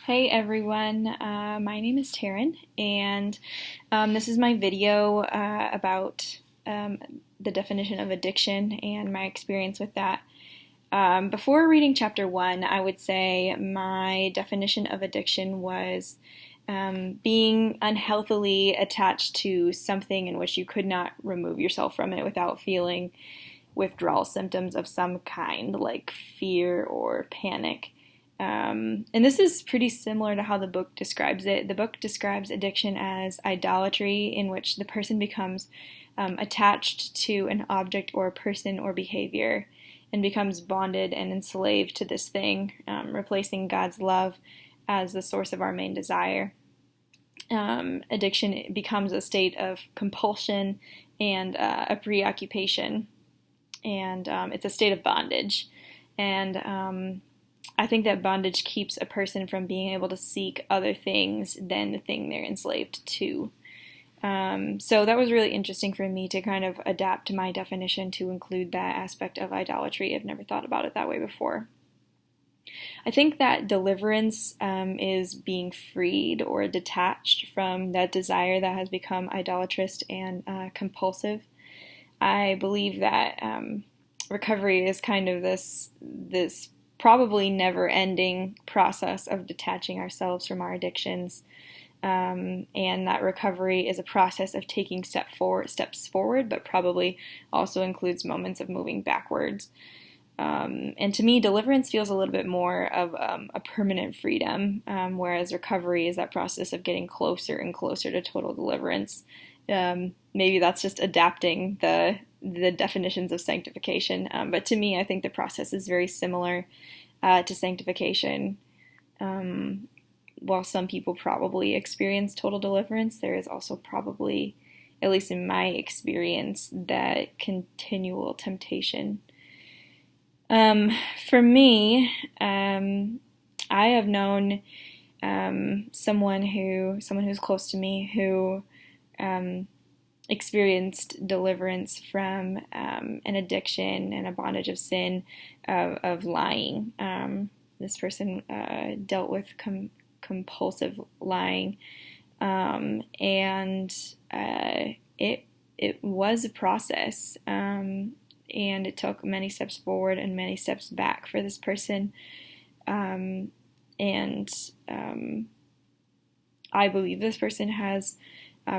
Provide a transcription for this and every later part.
Hey everyone, my name is Taryn, and this is my video about the definition of addiction and my experience with that. Before reading chapter 1, I would say my definition of addiction was being unhealthily attached to something in which you could not remove yourself from it without feeling withdrawal symptoms of some kind, like fear or panic. And this is pretty similar to how the book describes it. The book describes addiction as idolatry, in which the person becomes attached to an object or a person or behavior and becomes bonded and enslaved to this thing, replacing God's love as the source of our main desire. Addiction becomes a state of compulsion and a preoccupation, and it's a state of bondage. And I think that bondage keeps a person from being able to seek other things than the thing they're enslaved to. So that was really interesting for me to kind of adapt my definition to include that aspect of idolatry. I've never thought about it that way before. I think that deliverance is being freed or detached from that desire that has become idolatrous and compulsive. I believe that recovery is kind of this probably never-ending process of detaching ourselves from our addictions, and that recovery is a process of taking steps forward, but probably also includes moments of moving backwards. And to me, deliverance feels a little bit more of a permanent freedom, whereas recovery is that process of getting closer and closer to total deliverance. Maybe that's just adapting the definitions of sanctification, but to me, I think the process is very similar to sanctification. While some people probably experience total deliverance, there is also probably, at least in my experience, that continual temptation. For me, I have known someone who's close to me who experienced deliverance from an addiction and a bondage of sin of lying. This person dealt with compulsive lying, and it was a process, and it took many steps forward and many steps back for this person, and I believe this person has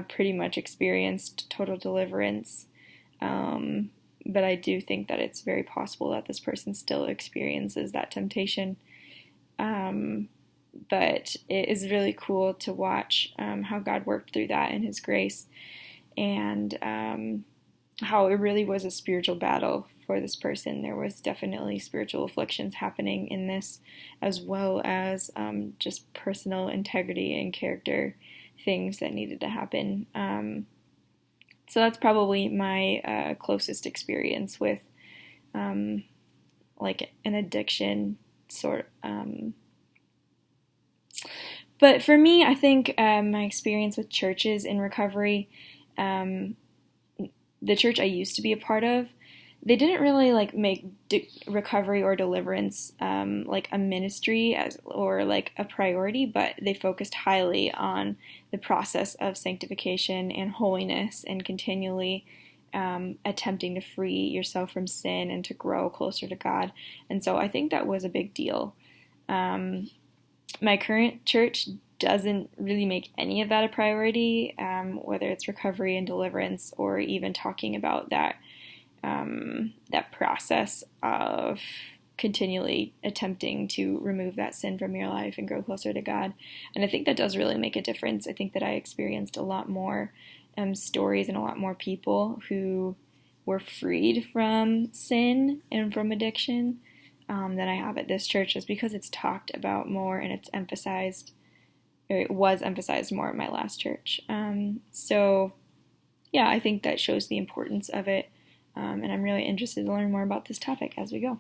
pretty much experienced total deliverance, but I do think that it's very possible that this person still experiences that temptation. But it is really cool to watch how God worked through that in His grace, and how it really was a spiritual battle for this person. There was definitely spiritual afflictions happening in this, as well as just personal integrity and character things that needed to happen. So that's probably my closest experience with like an addiction sort. But for me, I think my experience with churches in recovery, the church I used to be a part of, they didn't really like make recovery or deliverance like a ministry or like a priority, but they focused highly on the process of sanctification and holiness, and continually attempting to free yourself from sin and to grow closer to God. And so I think that was a big deal. My current church doesn't really make any of that a priority, whether it's recovery and deliverance, or even talking about that process of continually attempting to remove that sin from your life and grow closer to God. And I think that does really make a difference. I think that I experienced a lot more stories and a lot more people who were freed from sin and from addiction than I have at this church, just because it's talked about more and it's emphasized, or it was emphasized more at my last church. So yeah, I think that shows the importance of it. And I'm really interested to learn more about this topic as we go.